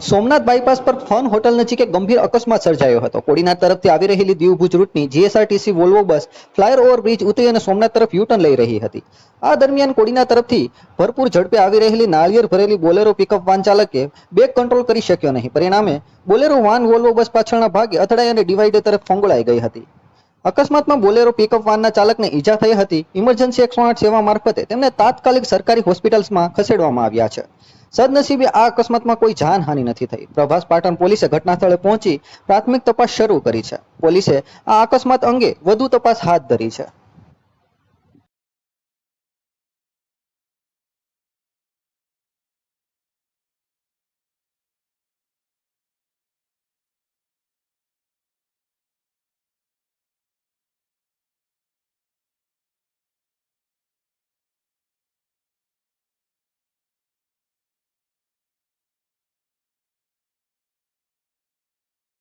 Somnath bypass પર fun hotel નજીક એક ગંભીર અકસ્માત સર્જાયો હતો. કોડીનાર તરફથી આવી રહેલી દીવ ભુજ રૂટની GSRTC Volvo bus flyer over bridge ઉતરી અને સોમનાથ તરફ યુટર્ન લઈ રહી હતી. આ દરમિયાન કોડીનાર તરફથી ભરપૂર ઝડપે આવી રહેલી નાળિયેર ભરેલી બોલેરો પિકઅપ વાન ચાલકે બ્રેક કંટ્રોલ કરી શક્યો નહીં. પરિણામે બોલેરો વાન વોલ્વો બસ પાછળના ભાગે અથડાઈ અને ડિવાઈડર તરફ ફંગોળાઈ ગઈ હતી. અકસ્માતમાં બોલેરો પિકઅપ વાનના ચાલકને ઈજા થઈ હતી. ઇમરજન્સી 108 સેવા મારફતે તેમને તાત્કાલિક સરકારી હોસ્પિટલ્સમાં ખસેડવામાં આવ્યા છે. સદનસીબે આ અકસ્માતમાં કોઈ જાનહાનિ નથી થઈ. પ્રભાસ પાટણ પોલીસે ઘટના સ્થળે પહોંચી પ્રાથમિક તપાસ શરૂ કરી છે. પોલીસે આ અકસ્માત અંગે વધુ તપાસ હાથ ધરી છે.